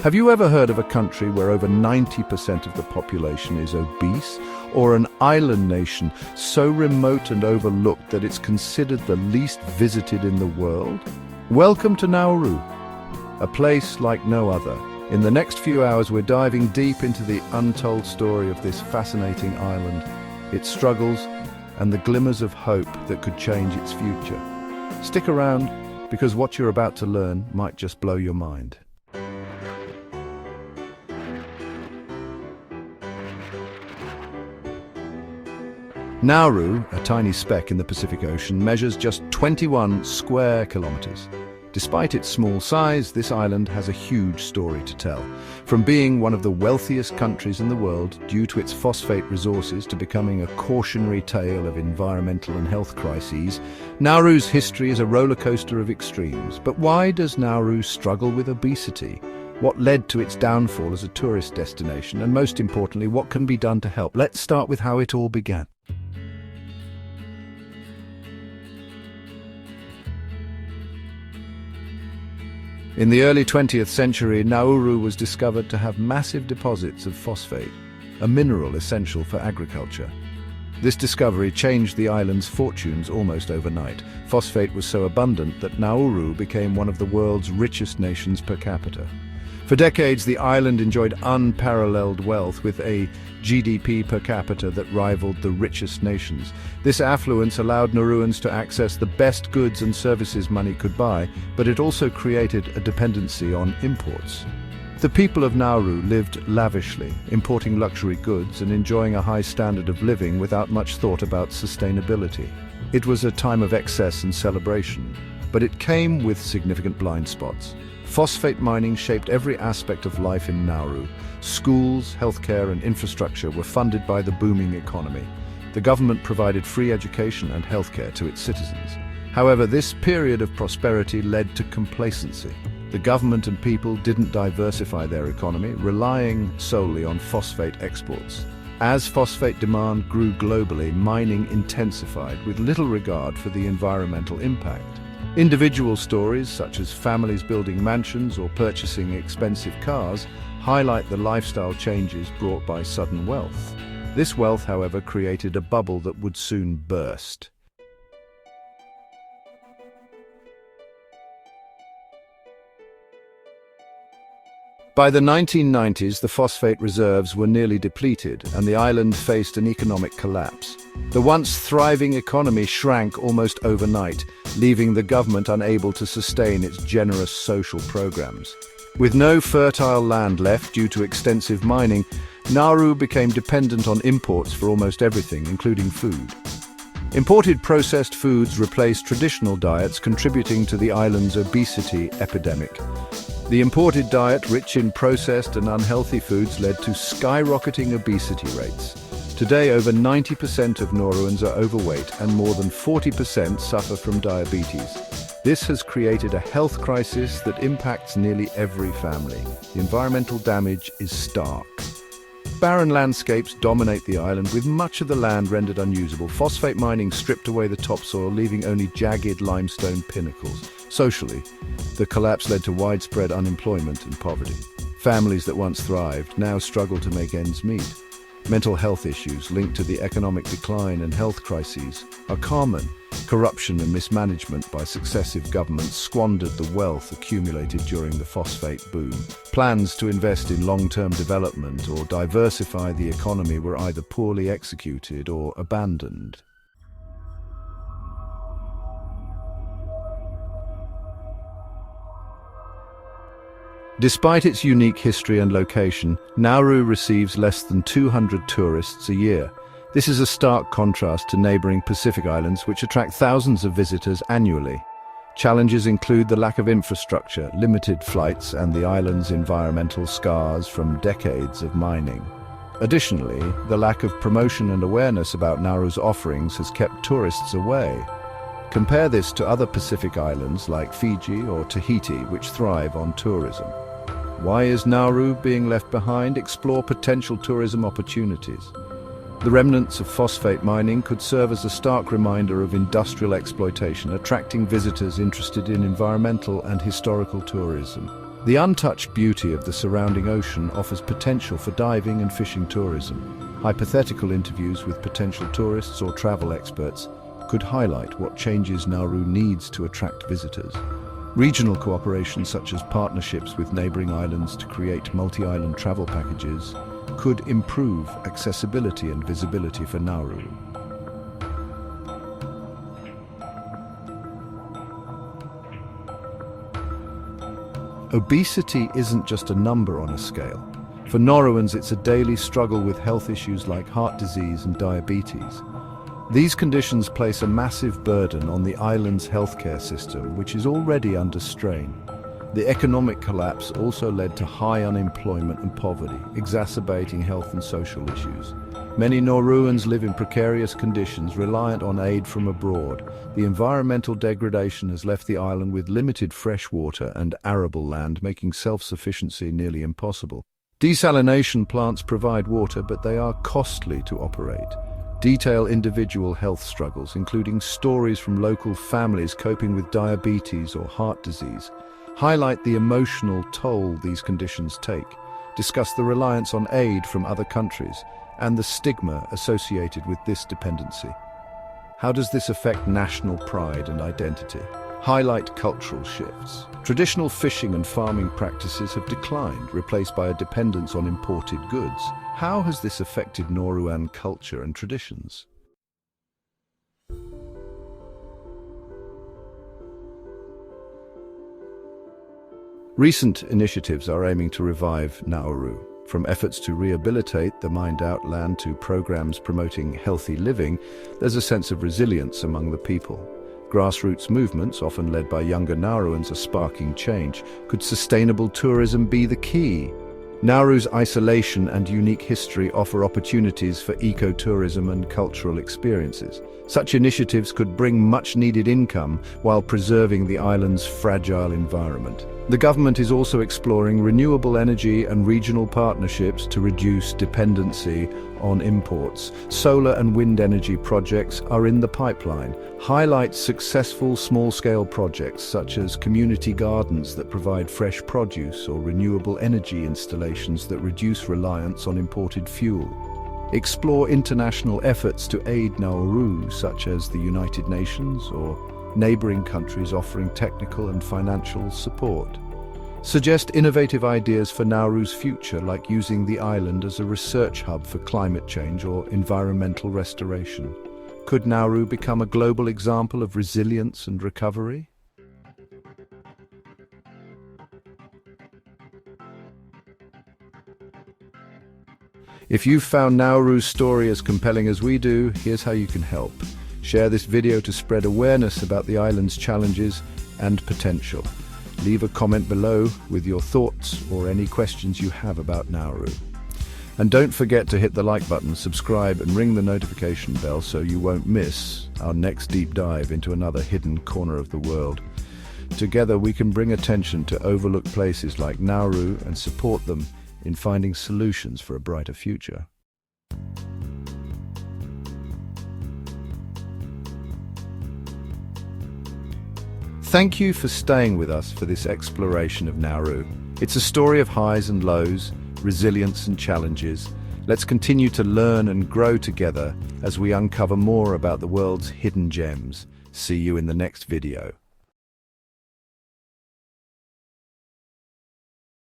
Have you ever heard of a country where over 90% of the population is obese? Or an island nation so remote and overlooked that it's considered the least visited in the world? Welcome to Nauru, a place like no other. In the next few hours, we're diving deep into the untold story of this fascinating island, its struggles, and the glimmers of hope that could change its future. Stick around, because what you're about to learn might just blow your mind. Nauru, a tiny speck in the Pacific Ocean, measures just 21 square kilometers. Despite its small size, this island has a huge story to tell. From being one of the wealthiest countries in the world due to its phosphate resources to becoming a cautionary tale of environmental and health crises, Nauru's history is a roller coaster of extremes. But why does Nauru struggle with obesity? What led to its downfall as a tourist destination? And most importantly, what can be done to help? Let's start with how it all began. In the early 20th century, Nauru was discovered to have massive deposits of phosphate, a mineral essential for agriculture. This discovery changed the island's fortunes almost overnight. Phosphate was so abundant that Nauru became one of the world's richest nations per capita. For decades, the island enjoyed unparalleled wealth with a GDP per capita that rivaled the richest nations. This affluence allowed Nauruans to access the best goods and services money could buy, but it also created a dependency on imports. The people of Nauru lived lavishly, importing luxury goods and enjoying a high standard of living without much thought about sustainability. It was a time of excess and celebration, but it came with significant blind spots. Phosphate mining shaped every aspect of life in Nauru. Schools, healthcare, and infrastructure were funded by the booming economy. The government provided free education and healthcare to its citizens. However, this period of prosperity led to complacency. The government and people didn't diversify their economy, relying solely on phosphate exports. As phosphate demand grew globally, mining intensified with little regard for the environmental impact. Individual stories, such as families building mansions or purchasing expensive cars, highlight the lifestyle changes brought by sudden wealth. This wealth, however, created a bubble that would soon burst. By the 1990s, the phosphate reserves were nearly depleted, and the island faced an economic collapse. The once thriving economy shrank almost overnight, leaving the government unable to sustain its generous social programs. With no fertile land left due to extensive mining, Nauru became dependent on imports for almost everything, including food. Imported processed foods replaced traditional diets, contributing to the island's obesity epidemic. The imported diet, rich in processed and unhealthy foods, led to skyrocketing obesity rates. Today, over 90% of Nauruans are overweight and more than 40% suffer from diabetes. This has created a health crisis that impacts nearly every family. The environmental damage is stark. Barren landscapes dominate the island, with much of the land rendered unusable. Phosphate mining stripped away the topsoil, leaving only jagged limestone pinnacles. Socially, the collapse led to widespread unemployment and poverty. Families that once thrived now struggle to make ends meet. Mental health issues linked to the economic decline and health crises are common. Corruption and mismanagement by successive governments squandered the wealth accumulated during the phosphate boom. Plans to invest in long-term development or diversify the economy were either poorly executed or abandoned. Despite its unique history and location, Nauru receives less than 200 tourists a year. This is a stark contrast to neighboring Pacific islands, which attract thousands of visitors annually. Challenges include the lack of infrastructure, limited flights, and the island's environmental scars from decades of mining. Additionally, the lack of promotion and awareness about Nauru's offerings has kept tourists away. Compare this to other Pacific islands like Fiji or Tahiti, which thrive on tourism. Why is Nauru being left behind? Explore potential tourism opportunities. The remnants of phosphate mining could serve as a stark reminder of industrial exploitation, attracting visitors interested in environmental and historical tourism. The untouched beauty of the surrounding ocean offers potential for diving and fishing tourism. Hypothetical interviews with potential tourists or travel experts could highlight what changes Nauru needs to attract visitors. Regional cooperation, such as partnerships with neighboring islands to create multi-island travel packages, could improve accessibility and visibility for Nauru. Obesity isn't just a number on a scale. For Nauruans, it's a daily struggle with health issues like heart disease and diabetes. These conditions place a massive burden on the island's healthcare system, which is already under strain. The economic collapse also led to high unemployment and poverty, exacerbating health and social issues. Many Nauruans live in precarious conditions, reliant on aid from abroad. The environmental degradation has left the island with limited fresh water and arable land, making self-sufficiency nearly impossible. Desalination plants provide water, but they are costly to operate. Detail individual health struggles, including stories from local families coping with diabetes or heart disease. Highlight the emotional toll these conditions take. Discuss the reliance on aid from other countries and the stigma associated with this dependency. How does this affect national pride and identity? Highlight cultural shifts. Traditional fishing and farming practices have declined, replaced by a dependence on imported goods. How has this affected Nauruan culture and traditions? Recent initiatives are aiming to revive Nauru. From efforts to rehabilitate the mined-out land to programs promoting healthy living, there's a sense of resilience among the people. Grassroots movements, often led by younger Nauruans, are sparking change. Could sustainable tourism be the key? Nauru's isolation and unique history offer opportunities for ecotourism and cultural experiences. Such initiatives could bring much-needed income while preserving the island's fragile environment. The government is also exploring renewable energy and regional partnerships to reduce dependency on imports. Solar and wind energy projects are in the pipeline. Highlight successful small-scale projects such as community gardens that provide fresh produce or renewable energy installations that reduce reliance on imported fuel. Explore international efforts to aid Nauru, such as the United Nations or neighboring countries offering technical and financial support. Suggest innovative ideas for Nauru's future, like using the island as a research hub for climate change or environmental restoration. Could Nauru become a global example of resilience and recovery? If you've found Nauru's story as compelling as we do, here's how you can help. Share this video to spread awareness about the island's challenges and potential. Leave a comment below with your thoughts or any questions you have about Nauru. And don't forget to hit the like button, subscribe and ring the notification bell so you won't miss our next deep dive into another hidden corner of the world. Together we can bring attention to overlooked places like Nauru and support them in finding solutions for a brighter future. Thank you for staying with us for this exploration of Nauru. It's a story of highs and lows, resilience and challenges. Let's continue to learn and grow together as we uncover more about the world's hidden gems. See you in the next video.